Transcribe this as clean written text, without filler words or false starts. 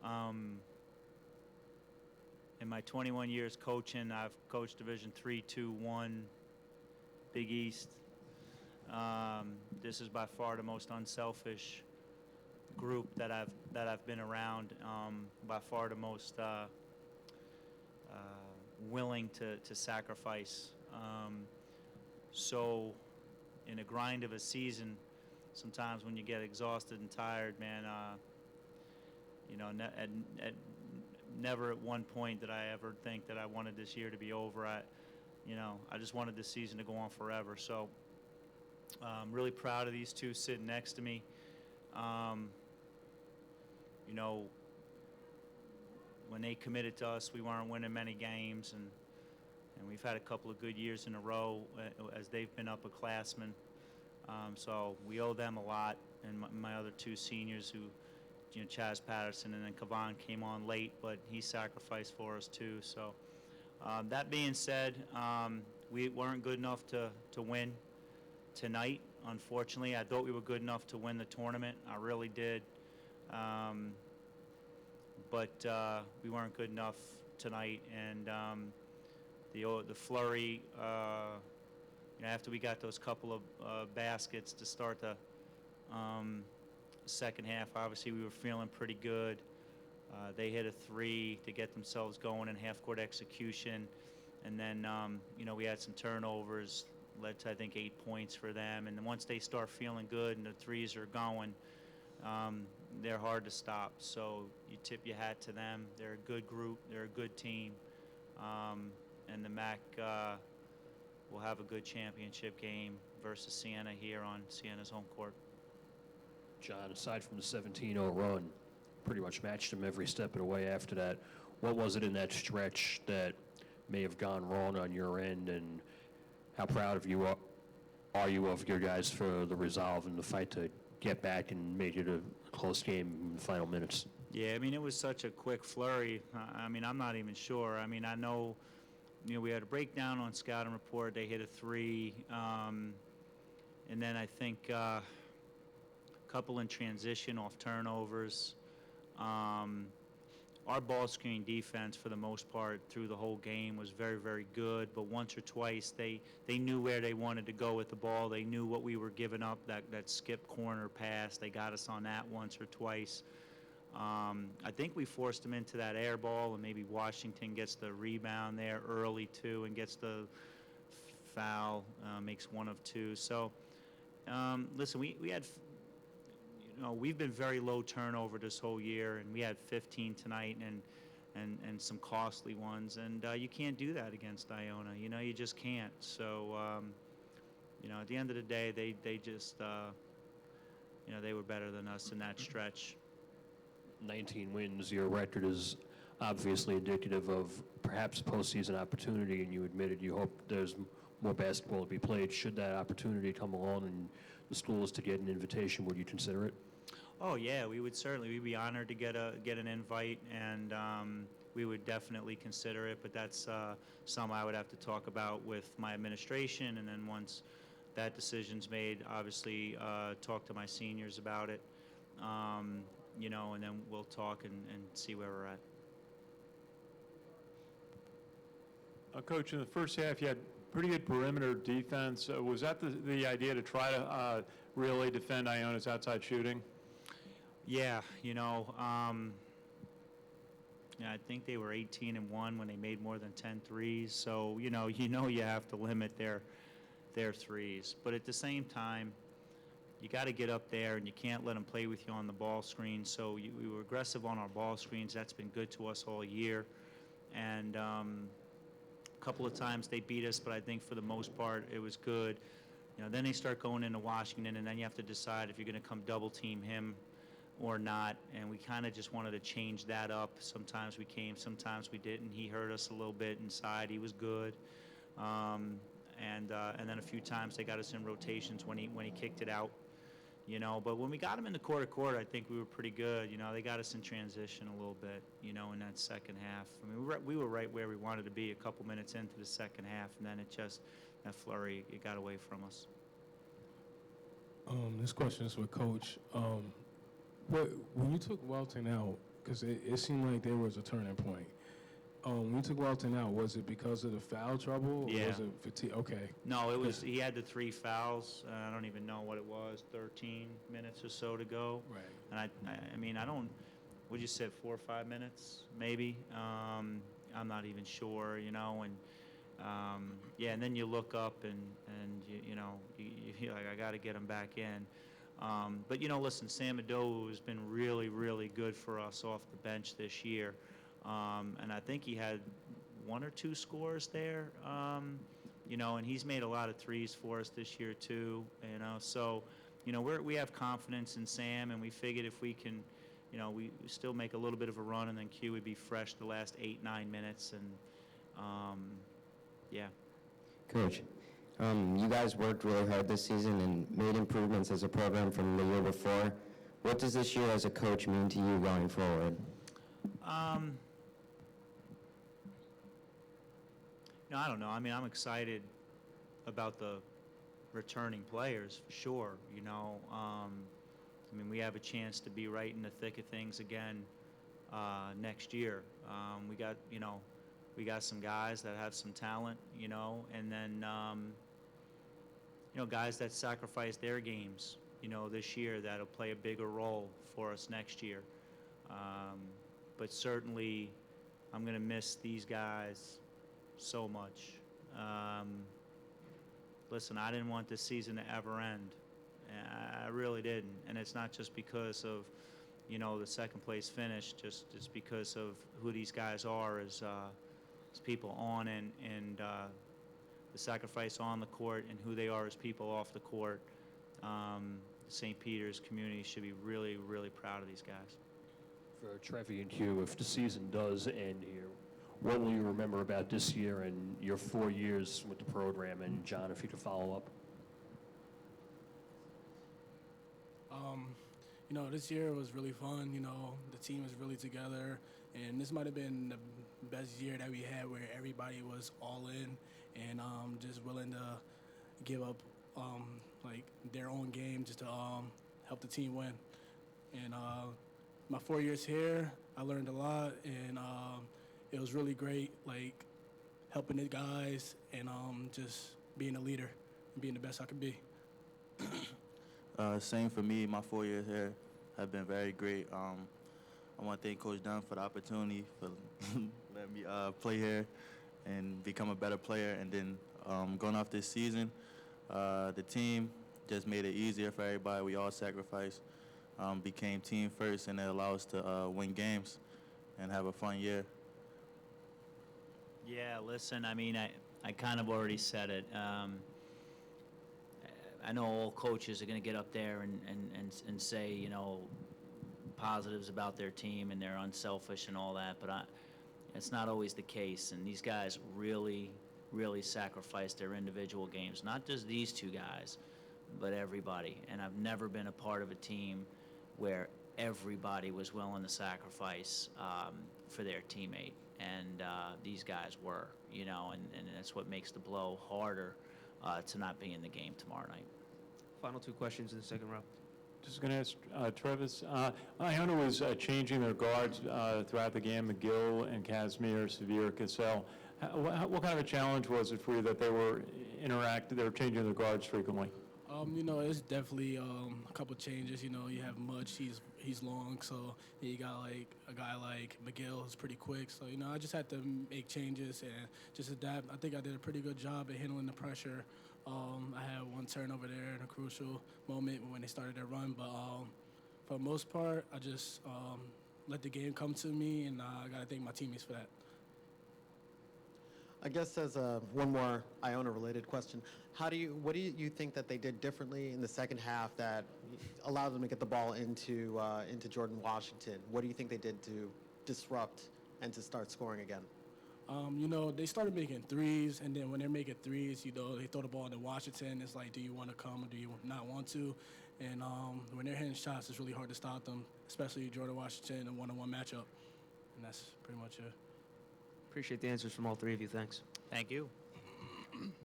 In my 21 years coaching, I've coached Division 3, 2, 1, Big East. This is by far the most unselfish group that I've been around. By far the most willing to sacrifice. So, in a grind of a season, sometimes when you get exhausted and tired, man, never at one point did I ever think that I wanted this year to be over. I just wanted this season to go on forever. So I'm really proud of these two sitting next to me. When they committed to us, we weren't winning many games, and we've had a couple of good years in a row as they've been upperclassmen. So we owe them a lot, and my other two seniors who, Chaz Patterson and then Kavan came on late, but he sacrificed for us too. So that being said, we weren't good enough to win tonight, unfortunately. I thought we were good enough to win the tournament. I really did. But we weren't good enough tonight, and the flurry, after we got those couple of baskets to start the second half, obviously we were feeling pretty good. They hit a three to get themselves going in half-court execution, and then we had some turnovers, led to I think 8 points for them. And then once they start feeling good and the threes are going, they're hard to stop. So you tip your hat to them. They're a good group. They're a good team, and the MAAC will have a good championship game versus Siena here on Siena's home court. John, aside from the 17-0 run, pretty much matched them every step of the way after that. What was it in that stretch that may have gone wrong on your end, and how proud of you are you of your guys for the resolve and the fight to get back and make it a close game in the final minutes? Yeah, it was such a quick flurry. I'm not even sure. I know, we had a breakdown on scouting report. They hit a three, and then I think a couple in transition off turnovers. Our ball screen defense, for the most part, through the whole game was very, very good. But once or twice, they knew where they wanted to go with the ball. They knew what we were giving up, that skip corner pass. They got us on that once or twice. I think we forced them into that air ball, and maybe Washington gets the rebound there early, too, and gets the foul, makes one of two. So, listen, we had... we've been very low turnover this whole year, and we had 15 tonight and some costly ones. And you can't do that against Iona. You just can't. So, at the end of the day, they just, they were better than us in that stretch. 19 wins. Your record is obviously indicative of perhaps a postseason opportunity, and you admitted you hope there's more basketball to be played. Should that opportunity come along and the school is to get an invitation, would you consider it? Oh yeah, we'd be honored to get an invite, and we would definitely consider it. But that's something I would have to talk about with my administration, and then once that decision's made, obviously talk to my seniors about it. And then we'll talk and see where we're at. Coach, in the first half, you had pretty good perimeter defense. Was that the idea, to try to really defend Iona's outside shooting? Yeah, I think they were 18-1 when they made more than 10 threes. So, you have to limit their threes. But at the same time, you got to get up there, and you can't let them play with you on the ball screen. So we were aggressive on our ball screens. That's been good to us all year. And a couple of times they beat us, but I think for the most part it was good. Then they start going into Washington, and then you have to decide if you're going to come double team him or not. And we kind of just wanted to change that up. Sometimes we came, sometimes we didn't. He hurt us a little bit inside. He was good. And then a few times they got us in rotations when he kicked it out. But when we got them in the quarter, I think we were pretty good. They got us in transition a little bit, in that second half. We were right where we wanted to be a couple minutes into the second half, and then that flurry, it got away from us. This question is with Coach. When you took Welton out, Because it seemed like there was a turning point. When you took Walton out, was it because of the foul trouble? Yeah. Or was it fatigue? Okay. No, it was, he had the 3 fouls. I don't even know what it was, 13 minutes or so to go. Right. And I mean, I don't, what you said, 4 or 5 minutes, maybe? I'm not even sure, you know, and, yeah, and then you look up and you know, you're like, I got to get him back in. But, you know, listen, Sam Adowu has been really, really good for us off the bench this year. And I think he had 1 or 2 scores there, you know, and he's made a lot of threes for us this year too, you know. So, you know, we have confidence in Sam, and we figured if we can, you know, we still make a little bit of a run, and then Q would be fresh the last 8-9 minutes, and yeah. Coach, you guys worked really hard this season and made improvements as a program from the year before. What does this year as a coach mean to you going forward? No, I don't know. I mean, I'm excited about the returning players for sure. You know, I mean, we have a chance to be right in the thick of things again next year. We got, you know, we got some guys that have some talent, you know, and then, you know, guys that sacrifice their games, you know, this year that'll play a bigger role for us next year. But certainly, I'm going to miss these guys so much. Listen, I didn't want this season to ever end. I really didn't. And it's not just because of, you know, the second place finish, just because of who these guys are as people on and the sacrifice on the court and who they are as people off the court. The St. Peter's community should be really, really proud of these guys. For Trevi and Hugh, if the season does end here, what will you remember about this year and your 4 years with the program? And John, if you could follow up. You know, this year was really fun. You know, the team was really together, and this might have been the best year that we had, where everybody was all in and just willing to give up like their own game just to help the team win. And my 4 years here, I learned a lot, and it was really great, like helping the guys and just being a leader and being the best I could be. Same for me. My 4 years here have been very great. I want to thank Coach Dunn for the opportunity for letting me play here and become a better player. And then going off this season, the team just made it easier for everybody. We all sacrificed, became team first, and it allowed us to win games and have a fun year. Yeah, listen, I mean, I kind of already said it. I know all coaches are going to get up there and say, you know, positives about their team and they're unselfish and all that, but it's not always the case. And these guys really, really sacrifice their individual games, not just these 2 guys, but everybody. And I've never been a part of a team where everybody was willing to sacrifice for their teammate. And these guys were, you know, and that's what makes the blow harder to not be in the game tomorrow night. Final 2 questions in the second round. Just going to ask Travis. Iona was changing their guards throughout the game, McGill and Casimir, Sevier, Cassell. What kind of a challenge was it for you that they were changing their guards frequently? You know, it's definitely a couple changes. You know, you have Mudge, he's long, so you got like a guy like McGill who's pretty quick. So, you know, I just had to make changes and just adapt. I think I did a pretty good job at handling the pressure. I had 1 turnover there in a crucial moment when they started their run, but for the most part, I just let the game come to me, and I got to thank my teammates for that. I guess as one more Iona-related question, what do you think that they did differently in the second half that allowed them to get the ball into Jordan Washington? What do you think they did to disrupt and to start scoring again? You know, they started making threes, and then when they're making threes, you know, they throw the ball into Washington. It's like, do you want to come or do you not want to? And when they're hitting shots, it's really hard to stop them, especially Jordan Washington in a one-on-one matchup. And that's pretty much it. Appreciate the answers from all 3 of you. Thanks. Thank you.